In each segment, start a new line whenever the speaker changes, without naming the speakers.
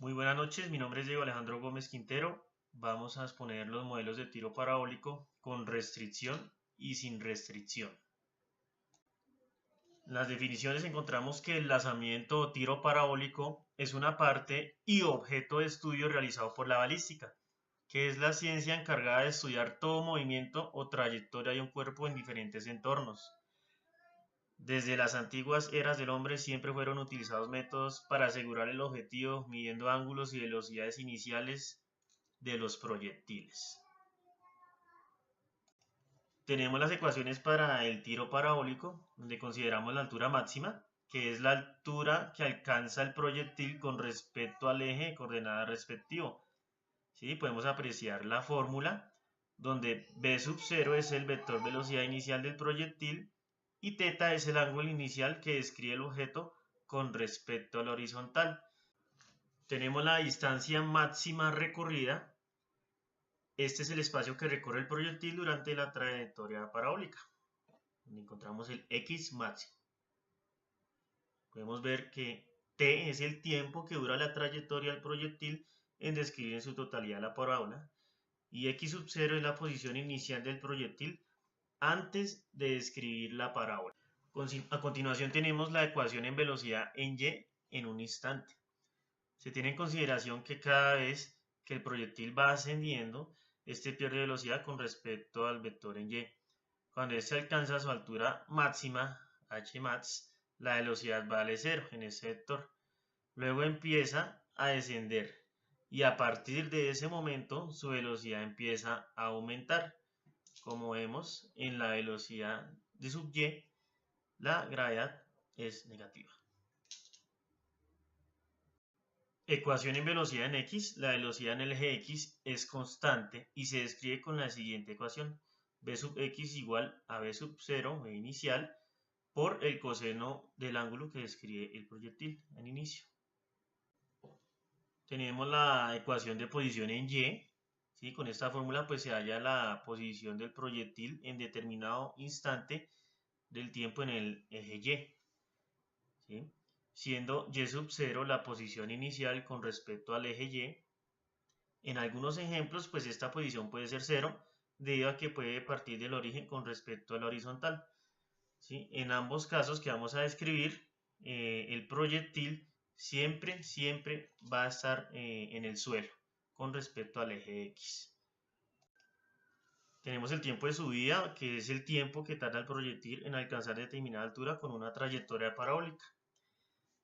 Muy buenas noches, mi nombre es Diego Alejandro Gómez Quintero. Vamos a exponer los modelos de tiro parabólico con restricción y sin restricción. En las definiciones encontramos que el lanzamiento o tiro parabólico es una parte y objeto de estudio realizado por la balística, que es la ciencia encargada de estudiar todo movimiento o trayectoria de un cuerpo en diferentes entornos. Desde las antiguas eras del hombre siempre fueron utilizados métodos para asegurar el objetivo, midiendo ángulos y velocidades iniciales de los proyectiles. Tenemos las ecuaciones para el tiro parabólico, donde consideramos la altura máxima, que es la altura que alcanza el proyectil con respecto al eje de coordenadas respectivo. ¿Sí? Podemos apreciar la fórmula, donde b sub 0 es el vector velocidad inicial del proyectil y θ es el ángulo inicial que describe el objeto con respecto al horizontal. Tenemos la distancia máxima recorrida. Este es el espacio que recorre el proyectil durante la trayectoria parabólica, donde encontramos el x máximo. Podemos ver que t es el tiempo que dura la trayectoria del proyectil en describir en su totalidad la parábola, y x sub 0 es la posición inicial del proyectil antes de describir la parábola. A continuación tenemos la ecuación en velocidad en y en un instante. Se tiene en consideración que cada vez que el proyectil va ascendiendo, este pierde velocidad con respecto al vector en y. Cuando este alcanza su altura máxima, hmax, la velocidad vale 0 en ese vector. Luego empieza a descender y a partir de ese momento su velocidad empieza a aumentar. Como vemos en la velocidad de sub y, la gravedad es negativa. Ecuación en velocidad en x. La velocidad en el eje x es constante y se describe con la siguiente ecuación. b sub x igual a b sub 0, b inicial, por el coseno del ángulo que describe el proyectil en inicio. Tenemos la ecuación de posición en y. ¿Sí? Con esta fórmula pues se halla la posición del proyectil en determinado instante del tiempo en el eje y. ¿Sí? Siendo y sub 0 la posición inicial con respecto al eje y. En algunos ejemplos, pues esta posición puede ser 0, debido a que puede partir del origen con respecto a la horizontal. ¿Sí? En ambos casos que vamos a describir, el proyectil siempre va a estar en el suelo con respecto al eje X. Tenemos el tiempo de subida, que es el tiempo que tarda el proyectil en alcanzar determinada altura con una trayectoria parabólica.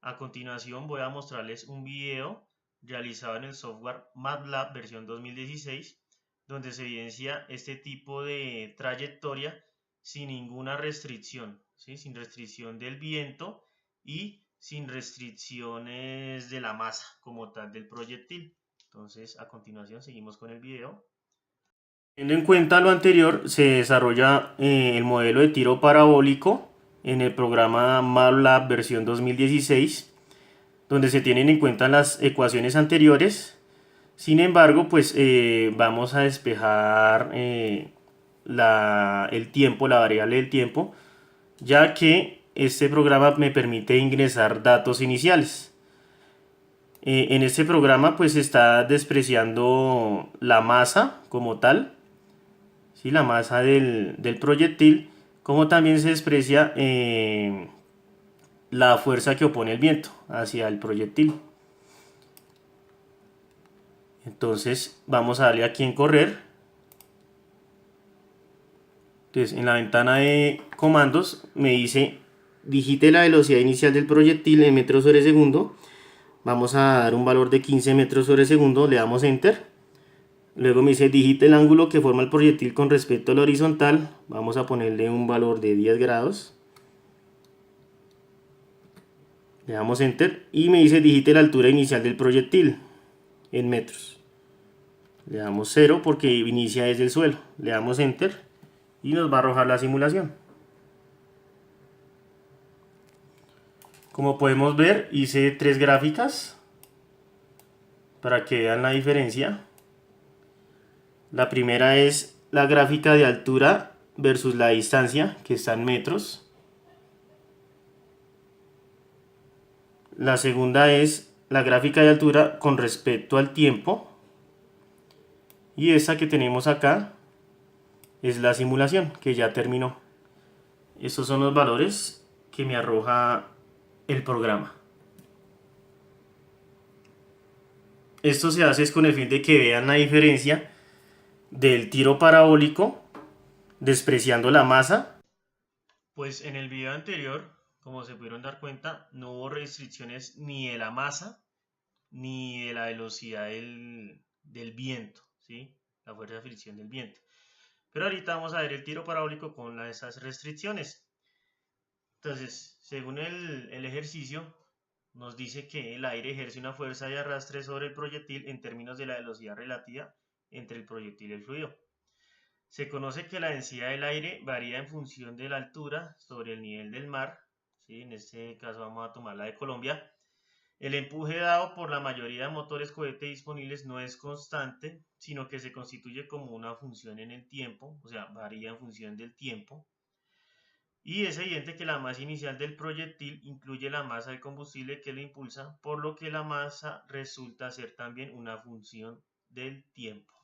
A continuación voy a mostrarles un video realizado en el software MATLAB versión 2016, donde se evidencia este tipo de trayectoria sin ninguna restricción, ¿sí? Sin restricción del viento y sin restricciones de la masa como tal del proyectil. Entonces, a continuación seguimos con el video. Teniendo en cuenta lo anterior, se desarrolla el modelo de tiro parabólico en el programa MATLAB versión 2016, donde se tienen en cuenta las ecuaciones anteriores. Sin embargo, pues vamos a despejar el tiempo, la variable del tiempo, ya que este programa me permite ingresar datos iniciales. En este programa pues se está despreciando la masa como tal, ¿sí? La masa del proyectil, como también se desprecia la fuerza que opone el viento hacia el proyectil. Entonces vamos a darle aquí en correr. Entonces en la ventana de comandos me dice digite la velocidad inicial del proyectil en metros sobre segundo. Vamos a dar un valor de 15 metros sobre segundo, le damos enter. Luego me dice digite el ángulo que forma el proyectil con respecto a la horizontal. Vamos a ponerle un valor de 10 grados. Le damos enter y me dice digite la altura inicial del proyectil en metros. Le damos 0 porque inicia desde el suelo. Le damos enter y nos va a arrojar la simulación. Como podemos ver, hice 3 gráficas para que vean la diferencia. La primera es la gráfica de altura versus la distancia, que está en metros. La segunda es la gráfica de altura con respecto al tiempo, y esta que tenemos acá es la simulación que ya terminó. Estos son los valores que me arroja el programa. Esto se hace con el fin de que vean la diferencia del tiro parabólico despreciando la masa. Pues en el video anterior, como se pudieron dar cuenta, no hubo restricciones ni de la masa ni de la velocidad del viento, ¿sí? La fuerza de fricción del viento. Pero ahorita vamos a ver el tiro parabólico con esas restricciones. Entonces, según el ejercicio, nos dice que el aire ejerce una fuerza de arrastre sobre el proyectil en términos de la velocidad relativa entre el proyectil y el fluido. Se conoce que la densidad del aire varía en función de la altura sobre el nivel del mar, ¿sí? En este caso vamos a tomar la de Colombia. El empuje dado por la mayoría de motores cohete disponibles no es constante, sino que se constituye como una función en el tiempo, o sea, varía en función del tiempo. Y es evidente que la masa inicial del proyectil incluye la masa del combustible que lo impulsa, por lo que la masa resulta ser también una función del tiempo.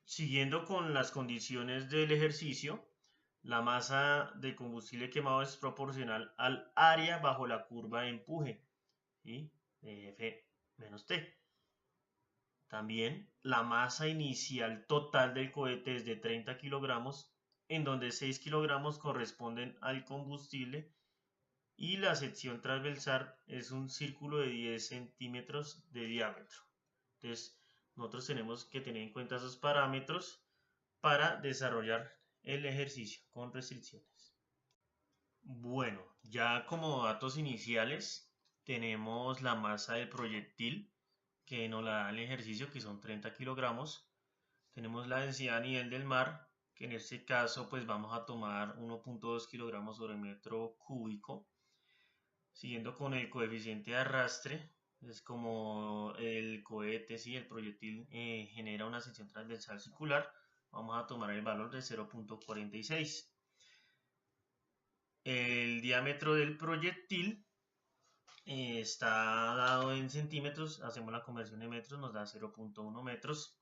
Siguiendo con las condiciones del ejercicio, la masa de combustible quemado es proporcional al área bajo la curva de empuje, ¿sí? De F menos T. También la masa inicial total del cohete es de 30 kilogramos, en donde 6 kilogramos corresponden al combustible, y la sección transversal es un círculo de 10 centímetros de diámetro. Entonces, nosotros tenemos que tener en cuenta esos parámetros para desarrollar el ejercicio con restricciones. Bueno, ya como datos iniciales tenemos la masa del proyectil que nos la da el ejercicio, que son 30 kilogramos. Tenemos la densidad a nivel del mar, que en este caso pues vamos a tomar 1.2 kilogramos sobre metro cúbico. Siguiendo con el coeficiente de arrastre, es como el cohete, sí, el proyectil genera una sección transversal circular, vamos a tomar el valor de 0.46. El diámetro del proyectil está dado en centímetros, hacemos la conversión de metros, nos da 0.1 metros.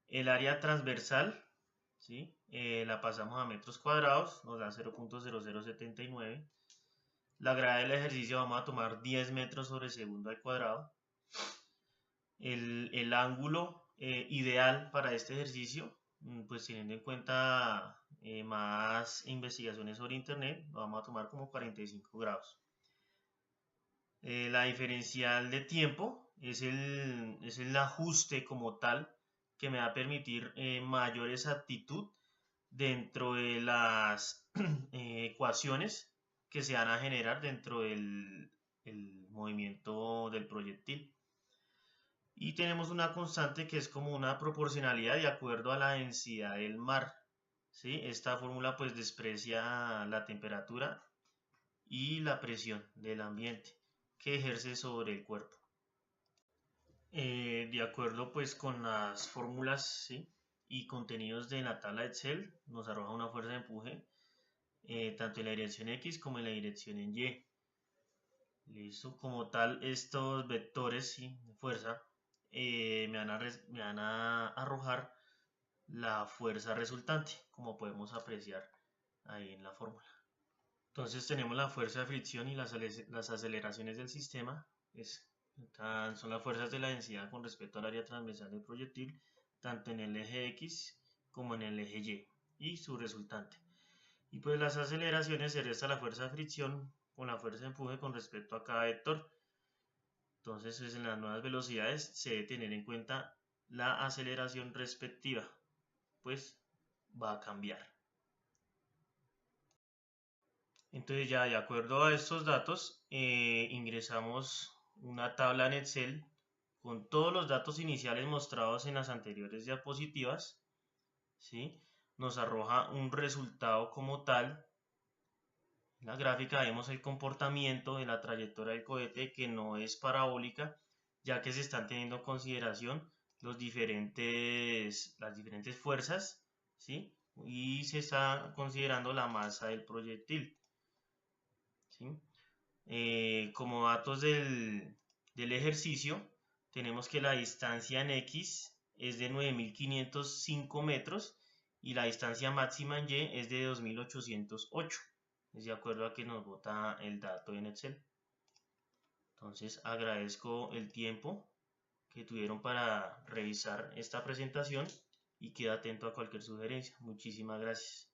El área transversal, ¿sí? La pasamos a metros cuadrados, nos da 0.0079. La gravedad del ejercicio vamos a tomar 10 metros sobre segundo al cuadrado. El ángulo ideal para este ejercicio, pues teniendo en cuenta más investigaciones sobre internet, lo vamos a tomar como 45 grados. La diferencial de tiempo es el ajuste como tal que me va a permitir mayor exactitud dentro de las ecuaciones que se van a generar dentro del movimiento del proyectil. Y tenemos una constante que es como una proporcionalidad de acuerdo a la densidad del mar, ¿sí? Esta fórmula pues desprecia la temperatura y la presión del ambiente que ejerce sobre el cuerpo. De acuerdo pues con las fórmulas, ¿sí?, y contenidos de la tabla Excel, nos arroja una fuerza de empuje tanto en la dirección X como en la dirección en Y. Listo, como tal estos vectores, ¿sí?, de fuerza me van a arrojar la fuerza resultante, como podemos apreciar ahí en la fórmula. Entonces tenemos la fuerza de fricción y las aceleraciones del sistema. Son las fuerzas de la densidad con respecto al área transversal del proyectil, tanto en el eje X como en el eje Y, y su resultante. Y pues las aceleraciones se resta la fuerza de fricción con la fuerza de empuje con respecto a cada vector. Entonces, pues, en las nuevas velocidades se debe tener en cuenta la aceleración respectiva, pues va a cambiar. Entonces ya de acuerdo a estos datos ingresamos una tabla en Excel con todos los datos iniciales mostrados en las anteriores diapositivas, ¿sí? Nos arroja un resultado como tal. En la gráfica vemos el comportamiento de la trayectoria del cohete, que no es parabólica, ya que se están teniendo en consideración las diferentes fuerzas, ¿sí?, y se está considerando la masa del proyectil, ¿sí? Como datos del ejercicio, tenemos que la distancia en X es de 9.505 metros y la distancia máxima en Y es de 2.808. Es de acuerdo a que nos bota el dato en Excel. Entonces agradezco el tiempo que tuvieron para revisar esta presentación y quedo atento a cualquier sugerencia. Muchísimas gracias.